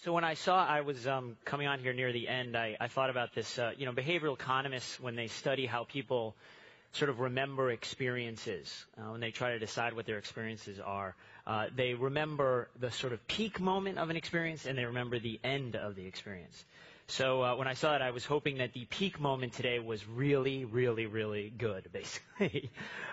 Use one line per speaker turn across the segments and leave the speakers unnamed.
So when I saw I was coming on here near the end, I thought about this. Behavioral economists, when they study how people sort of remember experiences, when they try to decide what their experiences are, they remember the sort of peak moment of an experience and they remember the end of the experience. So when I saw it, I was hoping that the peak moment today was really, really, really good, basically.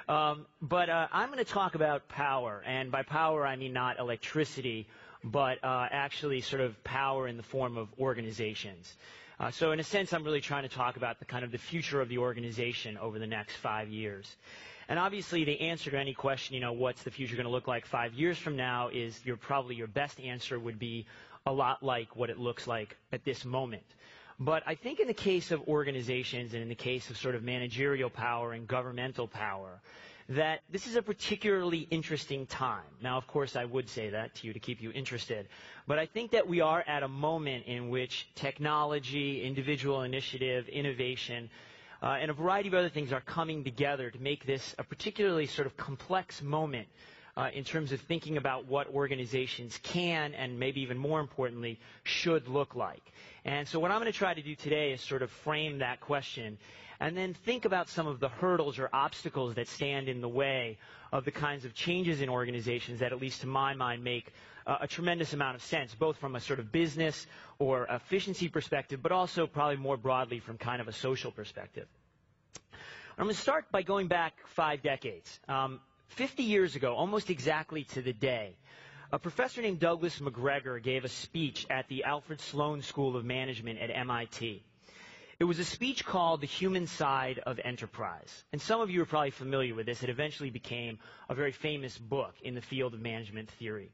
But I'm going to talk about power, and by power I mean not electricity, but actually sort of power in the form of organizations. So in a sense, I'm really trying to talk about the kind of the future of the organization over the next 5 years. And obviously the answer to any question, what's the future going to look like 5 years from now, is probably your best answer would be a lot like what it looks like at this moment. But I think in the case of organizations and in the case of sort of managerial power and governmental power, that this is a particularly interesting time. Now, of course, I would say that to you to keep you interested. But I think that we are at a moment in which technology, individual initiative, innovation, and a variety of other things are coming together to make this a particularly sort of complex moment in terms of thinking about what organizations can and maybe even more importantly should look like. And so what I'm going to try to do today is sort of frame that question and then think about some of the hurdles or obstacles that stand in the way of the kinds of changes in organizations that, at least to my mind, make a tremendous amount of sense, both from a sort of business or efficiency perspective, but also probably more broadly from kind of a social perspective. I'm going to start by going back 5 decades. 50 years ago, almost exactly to the day, a professor named Douglas McGregor gave a speech at the Alfred Sloan School of Management at MIT. It was a speech called The Human Side of Enterprise. And some of you are probably familiar with this. It eventually became a very famous book in the field of management theory.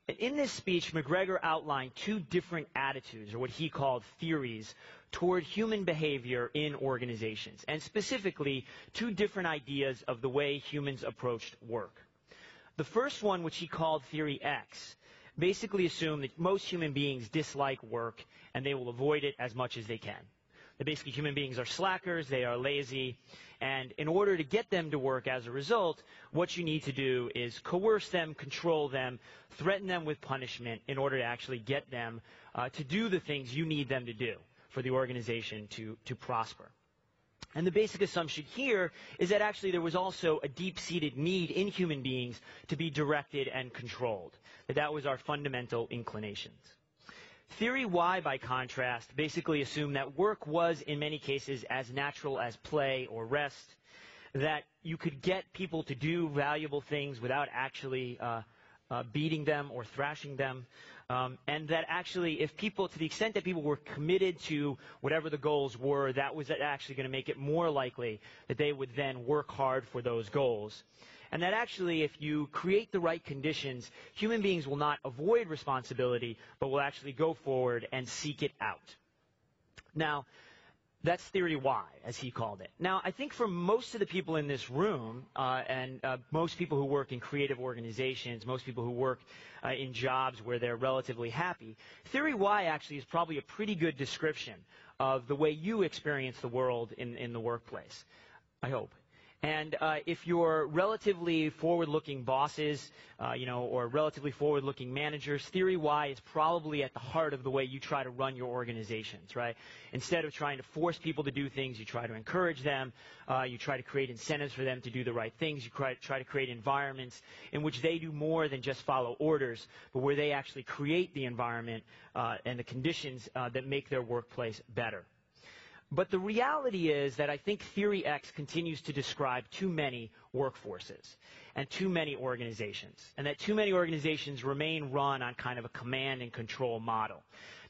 And in this speech, McGregor outlined 2 different attitudes, or what he called theories, toward human behavior in organizations, and specifically 2 different ideas of the way humans approached work. The first one, which he called Theory X, basically assumed that most human beings dislike work and they will avoid it as much as they can. That basically human beings are slackers, they are lazy, and in order to get them to work as a result, what you need to do is coerce them, control them, threaten them with punishment in order to actually get them to do the things you need them to do for the organization to prosper. And the basic assumption here is that actually there was also a deep-seated need in human beings to be directed and controlled, that was our fundamental inclinations. Theory Y, by contrast, basically assumed that work was, in many cases, as natural as play or rest, that you could get people to do valuable things without actually beating them or thrashing them, and that actually if people, to the extent that people were committed to whatever the goals were, that was actually going to make it more likely that they would then work hard for those goals. And that actually, if you create the right conditions, human beings will not avoid responsibility, but will actually go forward and seek it out. Now, that's Theory Y, as he called it. Now, I think for most of the people in this room, and most people who work in creative organizations, most people who work in jobs where they're relatively happy, Theory Y actually is probably a pretty good description of the way you experience the world in the workplace, I hope. And if you're relatively forward-looking bosses, or relatively forward-looking managers, Theory Y is probably at the heart of the way you try to run your organizations, right? Instead of trying to force people to do things, you try to encourage them. You try to create incentives for them to do the right things. You try to create environments in which they do more than just follow orders, but where they actually create the environment and the conditions that make their workplace better. But the reality is that I think Theory X continues to describe too many workforces and too many organizations, and that too many organizations remain run on kind of a command and control model.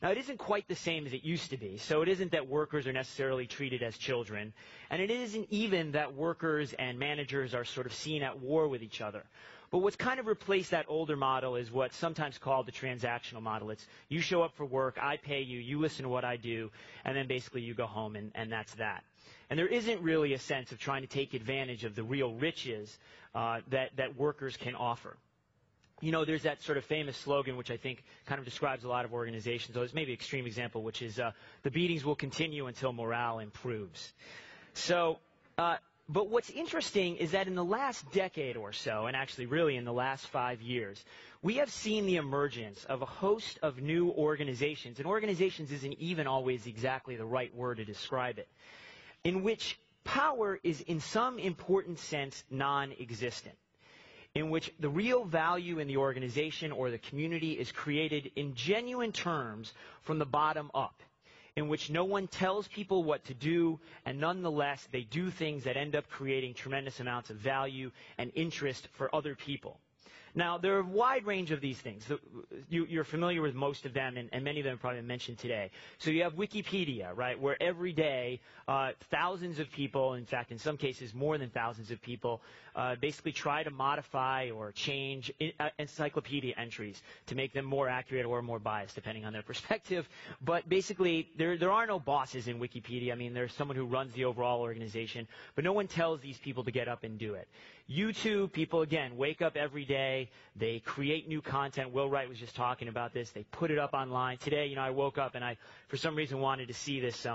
Now, it isn't quite the same as it used to be, so it isn't that workers are necessarily treated as children, and it isn't even that workers and managers are sort of seen at war with each other. But what's kind of replaced that older model is what's sometimes called the transactional model. It's you show up for work, I pay you, you listen to what I do, and then basically you go home and that's that. And there isn't really a sense of trying to take advantage of the real riches that workers can offer. There's that sort of famous slogan which I think kind of describes a lot of organizations. So it's maybe an extreme example, which is the beatings will continue until morale improves. So But what's interesting is that in the last decade or so, and actually really in the last 5 years, we have seen the emergence of a host of new organizations, and organizations isn't even always exactly the right word to describe it, in which power is in some important sense non-existent, in which the real value in the organization or the community is created in genuine terms from the bottom up, in which no one tells people what to do, and nonetheless they do things that end up creating tremendous amounts of value and interest for other people. Now, there are a wide range of these things. You're familiar with most of them, and many of them are probably mentioned today. So you have Wikipedia, right, where every day thousands of people, in fact, in some cases more than thousands of people, basically try to modify or change encyclopedia entries to make them more accurate or more biased, depending on their perspective. But basically, there are no bosses in Wikipedia. I mean, there's someone who runs the overall organization, but no one tells these people to get up and do it. YouTube, people, again, wake up every day. They create new content. Will Wright was just talking about this. They put it up online. Today, I woke up and I, for some reason, wanted to see this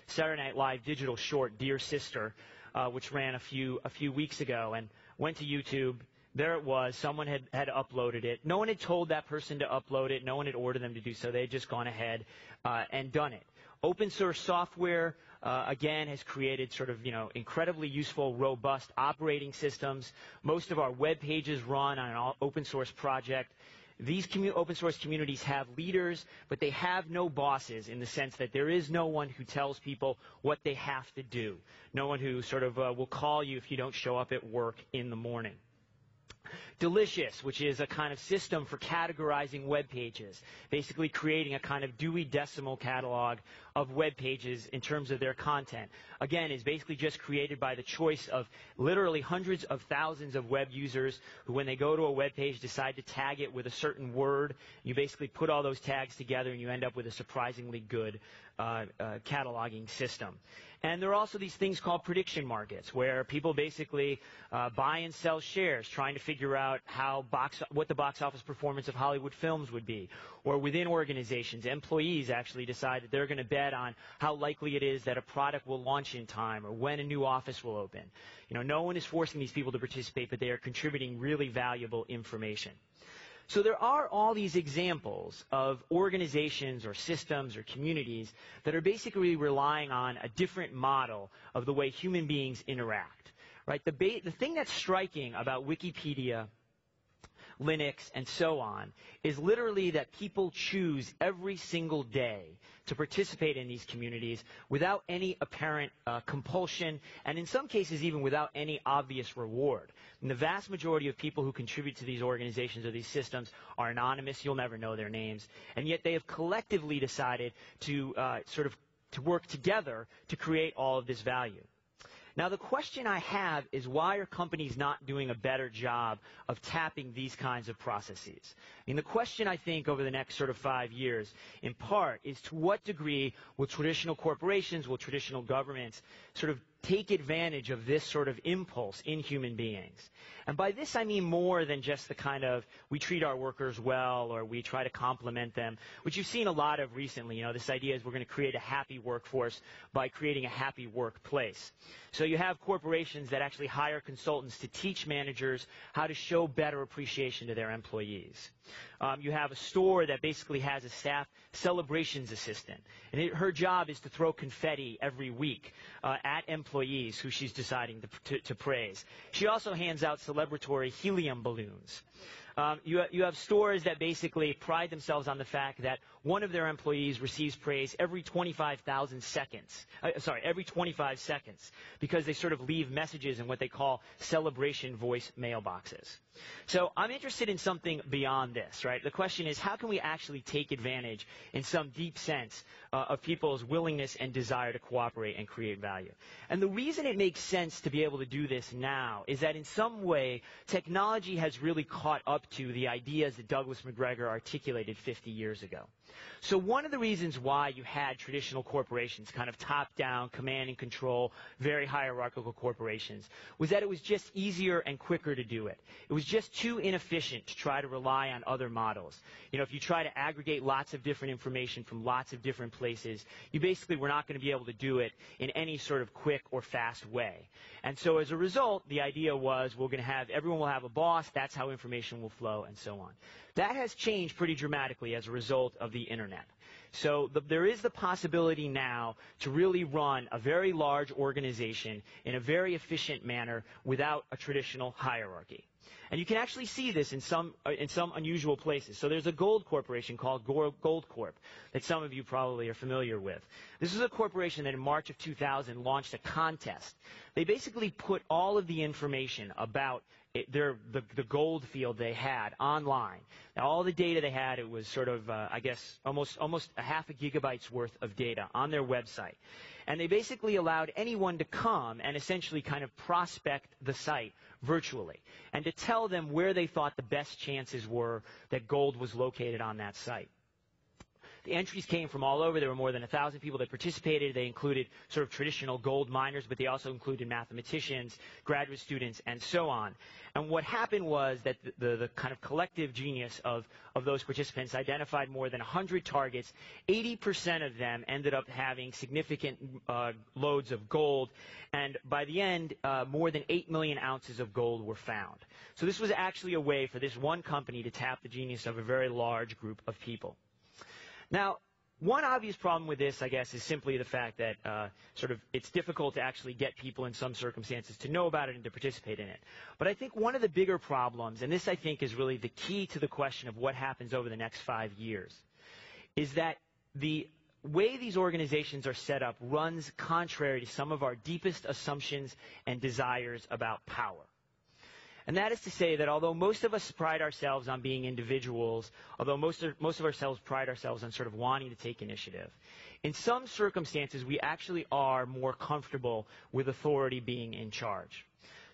Saturday Night Live digital short, Dear Sister, which ran a few weeks ago, and went to YouTube. There it was. Someone had uploaded it. No one had told that person to upload it. No one had ordered them to do so. They had just gone ahead and done it. Open source software, again, has created sort of, incredibly useful, robust operating systems. Most of our web pages run on an open source project. These open source communities have leaders, but they have no bosses in the sense that there is no one who tells people what they have to do. No one who sort of will call you if you don't show up at work in the morning. Delicious, which is a kind of system for categorizing web pages, basically creating a kind of Dewey Decimal catalog of web pages in terms of their content. Again, is basically just created by the choice of literally hundreds of thousands of web users who, when they go to a web page, decide to tag it with a certain word. You basically put all those tags together and you end up with a surprisingly good cataloging system. And there are also these things called prediction markets, where people basically buy and sell shares, trying to figure out what the box office performance of Hollywood films would be. Or within organizations, employees actually decide that they're going to bet on how likely it is that a product will launch in time or when a new office will open. No one is forcing these people to participate, but they are contributing really valuable information. So there are all these examples of organizations or systems or communities that are basically relying on a different model of the way human beings interact. Right? The thing that's striking about Wikipedia, Linux, and so on is literally that people choose every single day to participate in these communities without any apparent compulsion, and in some cases even without any obvious reward. And the vast majority of people who contribute to these organizations or these systems are anonymous. You'll never know their names. And yet they have collectively decided to to work together to create all of this value. Now, the question I have is, why are companies not doing a better job of tapping these kinds of processes? I mean, the question, I think, over the next sort of 5 years, in part, is to what degree will traditional corporations, will traditional governments sort of take advantage of this sort of impulse in human beings? And by this, I mean more than just the kind of, we treat our workers well or we try to compliment them, which you've seen a lot of recently. This idea is we're going to create a happy workforce by creating a happy workplace. So you have corporations that actually hire consultants to teach managers how to show better appreciation to their employees. You have a store that basically has a staff celebrations assistant, and her job is to throw confetti every week at employees who she's deciding to praise. She also hands out celebratory helium balloons. You have stores that basically pride themselves on the fact that one of their employees receives praise every 25 seconds, because they sort of leave messages in what they call celebration voice mailboxes. So I'm interested in something beyond this, right? The question is, how can we actually take advantage in some deep sense of people's willingness and desire to cooperate and create value? And the reason it makes sense to be able to do this now is that in some way, technology has really caught up to the ideas that Douglas McGregor articulated 50 years ago. So one of the reasons why you had traditional corporations, kind of top-down, command and control, very hierarchical corporations, was that it was just easier and quicker to do it. It was just too inefficient to try to rely on other models. You know, if you try to aggregate lots of different information from lots of different places, you basically were not going to be able to do it in any sort of quick or fast way. And so as a result, the idea was everyone will have a boss, that's how information will flow, and so on. That has changed pretty dramatically as a result of the internet. So there is the possibility now to really run a very large organization in a very efficient manner without a traditional hierarchy. And you can actually see this in some unusual places. So there's a gold corporation called Gold Corp that some of you probably are familiar with. This is a corporation that in March of 2000 launched a contest. They basically put all of the information about the gold field they had online. Now, all the data they had, it was sort of, almost a half a gigabyte's worth of data on their website. And they basically allowed anyone to come and essentially kind of prospect the site virtually and to tell them where they thought the best chances were that gold was located on that site. The entries came from all over. There were more than 1,000 people that participated. They included sort of traditional gold miners, but they also included mathematicians, graduate students, and so on. And what happened was that the kind of collective genius of those participants identified more than 100 targets. 80% of them ended up having significant loads of gold. And by the end, more than 8 million ounces of gold were found. So this was actually a way for this one company to tap the genius of a very large group of people. Now, one obvious problem with this, I guess, is simply the fact that it's difficult to actually get people in some circumstances to know about it and to participate in it. But I think one of the bigger problems, and this I think is really the key to the question of what happens over the next 5 years, is that the way these organizations are set up runs contrary to some of our deepest assumptions and desires about power. And that is to say that although most of us pride ourselves on being individuals, although most of ourselves pride ourselves on sort of wanting to take initiative, in some circumstances we actually are more comfortable with authority being in charge.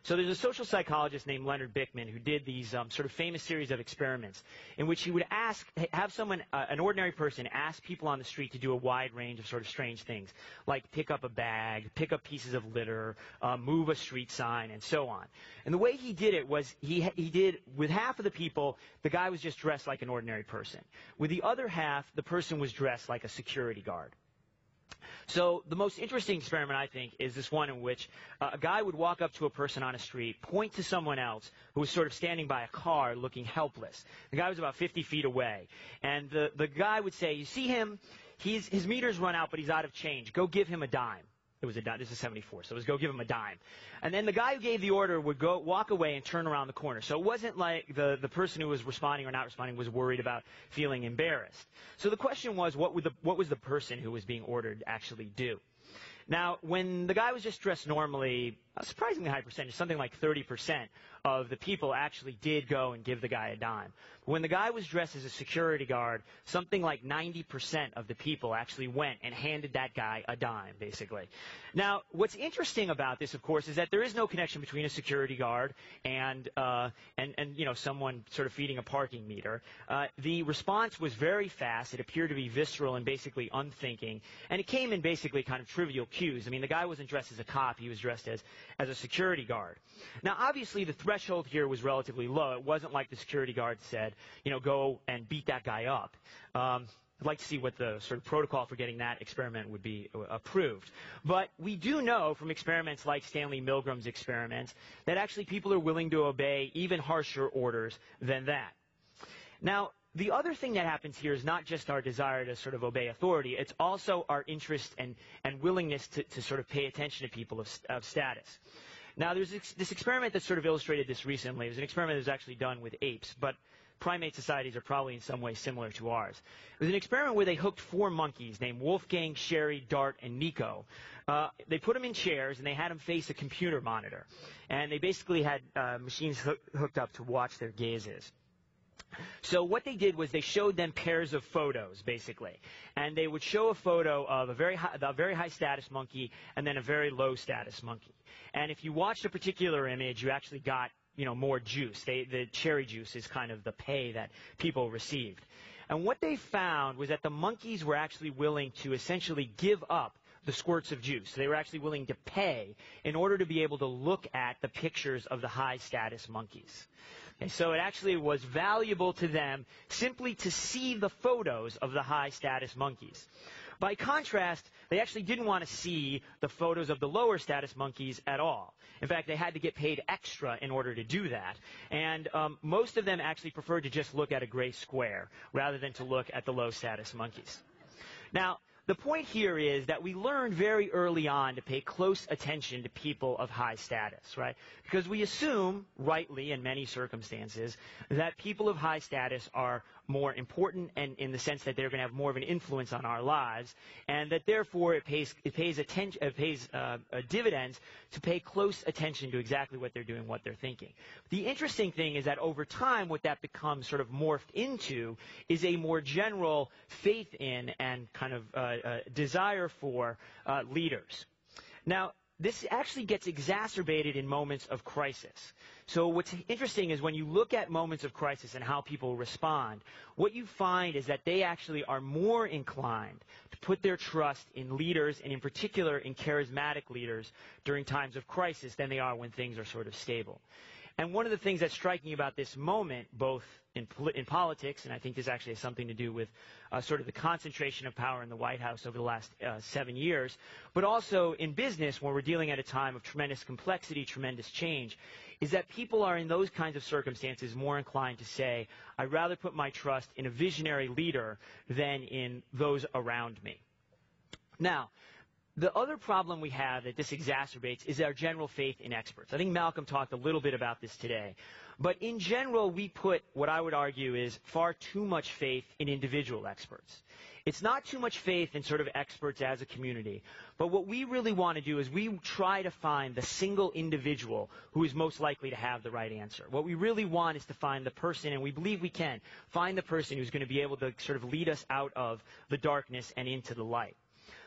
So there's a social psychologist named Leonard Bickman who did these sort of famous series of experiments in which he would have someone, an ordinary person, ask people on the street to do a wide range of sort of strange things, like pick up a bag, pick up pieces of litter, move a street sign, and so on. And the way he did it was he did, with half of the people, the guy was just dressed like an ordinary person. With the other half, the person was dressed like a security guard. So the most interesting experiment, I think, is this one in which a guy would walk up to a person on a street, point to someone else who was sort of standing by a car looking helpless. The guy was about 50 feet away. And the guy would say, you see him? His meter's run out, but he's out of change. Go give him a dime. It was a dime. This is 74, so it was go give him a dime. And then the guy who gave the order would walk away and turn around the corner. So it wasn't like the person who was responding or not responding was worried about feeling embarrassed. So the question was, what was the person who was being ordered actually do? Now, when the guy was just dressed normally, a surprisingly high percentage, something like 30% of the people actually did go and give the guy a dime. When the guy was dressed as a security guard, something like 90% of the people actually went and handed that guy a dime, basically. Now, what's interesting about this, of course, is that there is no connection between a security guard and someone sort of feeding a parking meter. The response was very fast. It appeared to be visceral and basically unthinking, and it came in basically kind of trivial cues. I mean, the guy wasn't dressed as a cop. He was dressed as a security guard. Now, obviously, the threshold here was relatively low. It wasn't like the security guard said, go and beat that guy up. I'd like to see what the sort of protocol for getting that experiment would be approved. But we do know from experiments like Stanley Milgram's experiments that actually people are willing to obey even harsher orders than that. Now, the other thing that happens here is not just our desire to sort of obey authority, it's also our interest and willingness to sort of pay attention to people of status. Now, there's this experiment that sort of illustrated this recently. It was an experiment that was actually done with apes, but primate societies are probably in some way similar to ours. It was an experiment where they hooked 4 monkeys named Wolfgang, Sherry, Dart, and Nico. They put them in chairs, and they had them face a computer monitor. And they basically had machines hooked up to watch their gazes. So what they did was they showed them pairs of photos, basically. And they would show a photo of a very high status monkey and then a very low status monkey. And if you watched a particular image, you actually got more juice. The cherry juice is kind of the pay that people received. And what they found was that the monkeys were actually willing to essentially give up the squirts of juice. They were actually willing to pay in order to be able to look at the pictures of the high-status monkeys. And so it actually was valuable to them simply to see the photos of the high-status monkeys. By contrast, they actually didn't want to see the photos of the lower-status monkeys at all. In fact, they had to get paid extra in order to do that. And most of them actually preferred to just look at a gray square rather than to look at the low-status monkeys. Now, the point here is that we learned very early on to pay close attention to people of high status, right? Because we assume, rightly in many circumstances, that people of high status are more important, and in the sense that they're going to have more of an influence on our lives, and that therefore it pays dividends to pay close attention to exactly what they're doing, what they're thinking. The interesting thing is that over time, what that becomes sort of morphed into is a more general faith in and kind of desire for leaders. Now, this actually gets exacerbated in moments of crisis. So what's interesting is when you look at moments of crisis and how people respond, what you find is that they actually are more inclined to put their trust in leaders, and in particular in charismatic leaders, during times of crisis than they are when things are sort of stable. And one of the things that's striking about this moment, both in politics, and I think this actually has something to do with sort of the concentration of power in the White House over the last 7 years, but also in business, when we're dealing at a time of tremendous complexity, tremendous change, is that people are in those kinds of circumstances more inclined to say, I'd rather put my trust in a visionary leader than in those around me. Now, the other problem we have that this exacerbates is our general faith in experts. I think Malcolm talked a little bit about this today. But in general, we put what I would argue is far too much faith in individual experts. It's not too much faith in sort of experts as a community. But what we really want to do is we try to find the single individual who is most likely to have the right answer. What we really want is to find the person, and we believe we can, find the person who's going to be able to sort of lead us out of the darkness and into the light.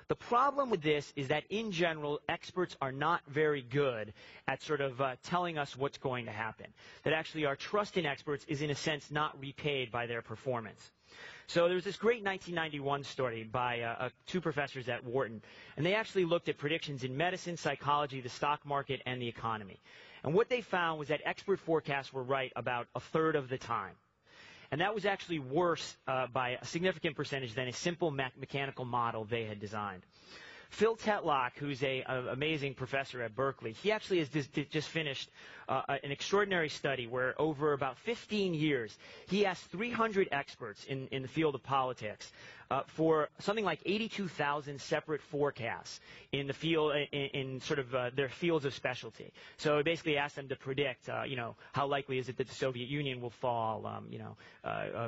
The problem with this is that, in general, experts are not very good at sort of telling us what's going to happen. That actually our trust in experts is, in a sense, not repaid by their performance. So there was this great 1991 study by two professors at Wharton, and they actually looked at predictions in medicine, psychology, the stock market, and the economy. And what they found was that expert forecasts were right about a third of the time. And that was actually worse by a significant percentage than a simple mechanical model they had designed. Phil Tetlock, who's an amazing professor at Berkeley, he actually has just finished an extraordinary study where over about 15 years, he asked 300 experts in the field of politics for something like 82,000 separate forecasts in the field, in sort of their fields of specialty. So he basically asked them to predict, how likely is it that the Soviet Union will fall,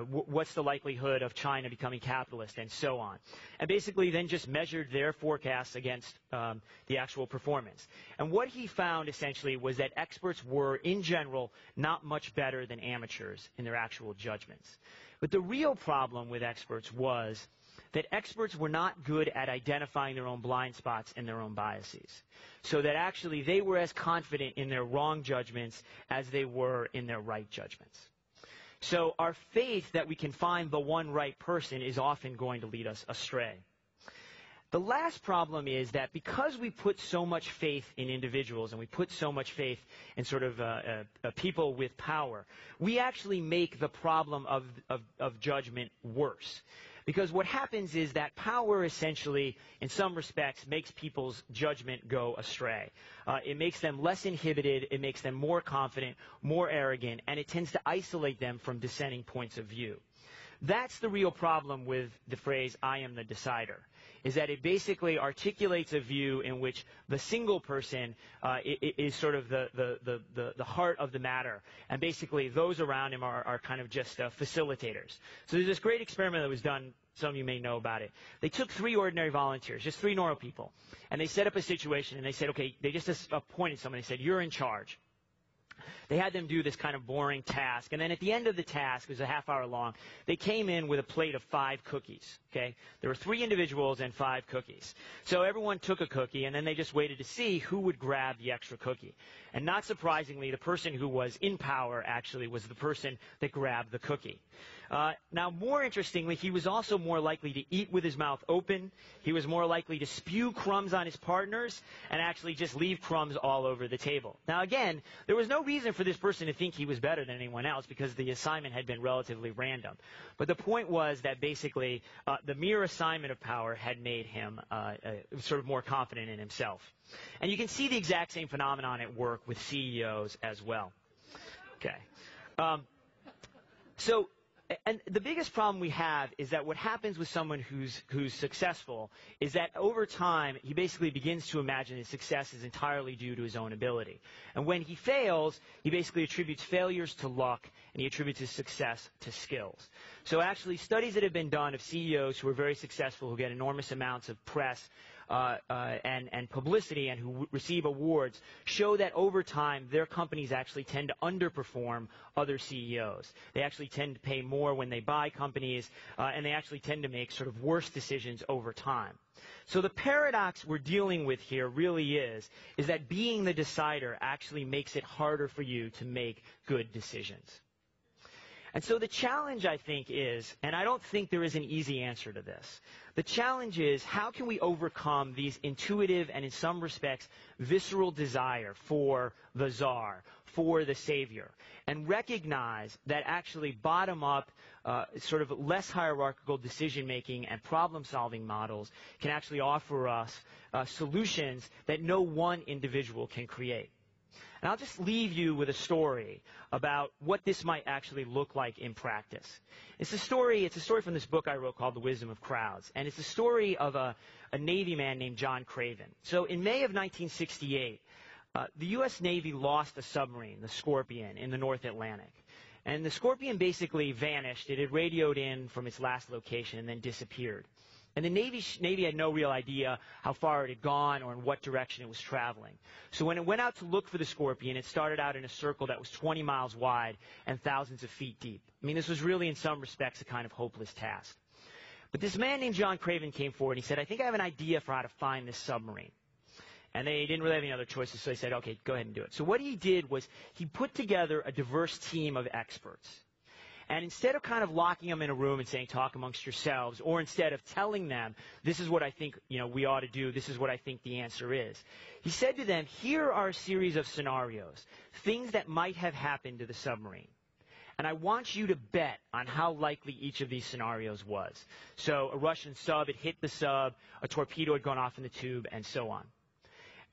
what's the likelihood of China becoming capitalist, and so on. And basically then just measured their forecasts against the actual performance. And what he found essentially was that experts were, in general, not much better than amateurs in their actual judgments. But the real problem with experts was that experts were not good at identifying their own blind spots and their own biases. So that actually they were as confident in their wrong judgments as they were in their right judgments. So our faith that we can find the one right person is often going to lead us astray. The last problem is that because we put so much faith in individuals and we put so much faith in sort of people with power, we actually make the problem of judgment worse. Because what happens is that power essentially, in some respects, makes people's judgment go astray. It makes them less inhibited, it makes them more confident, more arrogant, and it tends to isolate them from dissenting points of view. That's the real problem with the phrase, I am the decider, is that it basically articulates a view in which the single person is sort of the heart of the matter, and basically those around him are kind of just facilitators. So there's this great experiment that was done, some of you may know about it. They took 3 ordinary volunteers, just 3 normal people, and they set up a situation, and they said, okay, they just appointed someone, they said, you're in charge. They had them do this kind of boring task, and then at the end of the task, it was a half hour long, they came in with a plate of 5 cookies, okay? There were 3 individuals and 5 cookies. So everyone took a cookie, and then they just waited to see who would grab the extra cookie. And not surprisingly, the person who was in power actually was the person that grabbed the cookie. Now, more interestingly, he was also more likely to eat with his mouth open. He was more likely to spew crumbs on his partners and actually just leave crumbs all over the table. Now, again, there was no reason for this person to think he was better than anyone else because the assignment had been relatively random. But the point was that basically the mere assignment of power had made him sort of more confident in himself. And you can see the exact same phenomenon at work with CEOs as well. Okay. And the biggest problem we have is that what happens with someone who's successful is that over time, he basically begins to imagine his success is entirely due to his own ability. And when he fails, he basically attributes failures to luck, and he attributes his success to skills. So actually, studies that have been done of CEOs who are very successful, who get enormous amounts of press, and publicity and who receive awards show that over time their companies actually tend to underperform other CEOs. They actually tend to pay more when they buy companies, and they actually tend to make sort of worse decisions over time. So the paradox we're dealing with here really is that being the decider actually makes it harder for you to make good decisions. And so the challenge, I think, is, and I don't think there is an easy answer to this, the challenge is how can we overcome these intuitive and in some respects visceral desire for the czar, for the savior, and recognize that actually bottom-up, sort of less hierarchical decision-making and problem-solving models can actually offer us solutions that no one individual can create. And I'll just leave you with a story about what this might actually look like in practice. It's a story from this book I wrote called The Wisdom of Crowds. And it's a story of a Navy man named John Craven. So in May of 1968, the U.S. Navy lost a submarine, the Scorpion, in the North Atlantic. And the Scorpion basically vanished. It had radioed in from its last location and then disappeared. And the Navy had no real idea how far it had gone or in what direction it was traveling. So when it went out to look for the Scorpion, it started out in a circle that was 20 miles wide and thousands of feet deep. I mean, this was really, in some respects, a kind of hopeless task. But this man named John Craven came forward and he said, I think I have an idea for how to find this submarine. And they didn't really have any other choices, so they said, okay, go ahead and do it. So what he did was he put together a diverse team of experts. And instead of kind of locking them in a room and saying, talk amongst yourselves, or instead of telling them, this is what I think we ought to do, this is what I think the answer is, he said to them, here are a series of scenarios, things that might have happened to the submarine. And I want you to bet on how likely each of these scenarios was. So a Russian sub had hit the sub, a torpedo had gone off in the tube, and so on.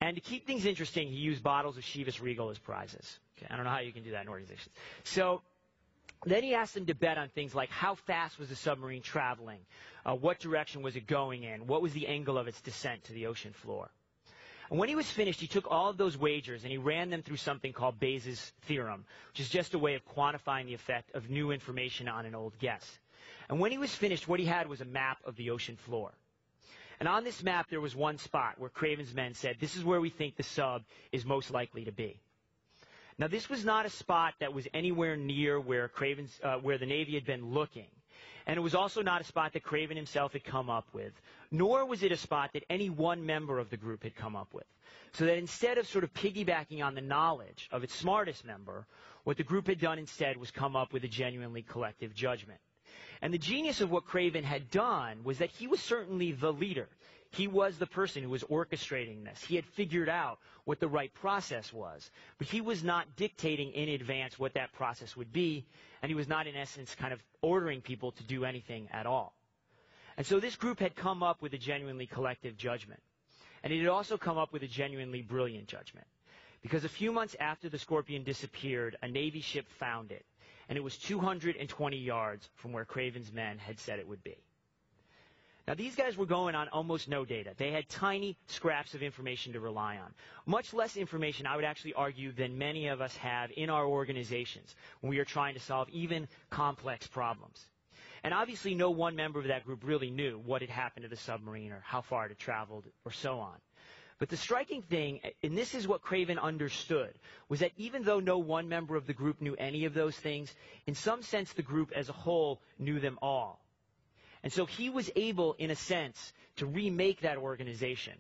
And to keep things interesting, he used bottles of Chivas Regal as prizes. Okay, I don't know how you can do that in organizations. So then he asked them to bet on things like how fast was the submarine traveling, what direction was it going in, what was the angle of its descent to the ocean floor. And when he was finished, he took all of those wagers and he ran them through something called Bayes' theorem, which is just a way of quantifying the effect of new information on an old guess. And when he was finished, what he had was a map of the ocean floor. And on this map, there was one spot where Craven's men said, this is where we think the sub is most likely to be. Now, this was not a spot that was anywhere near where where the Navy had been looking. And it was also not a spot that Craven himself had come up with, nor was it a spot that any one member of the group had come up with. So that instead of sort of piggybacking on the knowledge of its smartest member, what the group had done instead was come up with a genuinely collective judgment. And the genius of what Craven had done was that he was certainly the leader. He was the person who was orchestrating this. He had figured out what the right process was. But he was not dictating in advance what that process would be, and he was not, in essence, kind of ordering people to do anything at all. And so this group had come up with a genuinely collective judgment. And it had also come up with a genuinely brilliant judgment. Because a few months after the Scorpion disappeared, a Navy ship found it. And it was 220 yards from where Craven's men had said it would be. Now, these guys were going on almost no data. They had tiny scraps of information to rely on. Much less information, I would actually argue, than many of us have in our organizations when we are trying to solve even complex problems. And obviously, no one member of that group really knew what had happened to the submarine or how far it had traveled or so on. But the striking thing, and this is what Craven understood, was that even though no one member of the group knew any of those things, in some sense the group as a whole knew them all. And so he was able, in a sense, to remake that organization,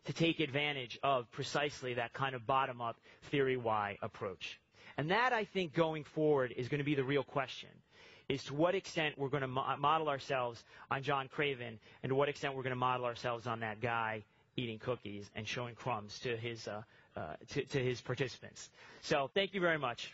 to take advantage of precisely that kind of bottom-up theory Y approach. And that, I think, going forward is going to be the real question, is to what extent we're going to model ourselves on John Craven, and to what extent we're going to model ourselves on that guy eating cookies and showing crumbs to his participants. So thank you very much.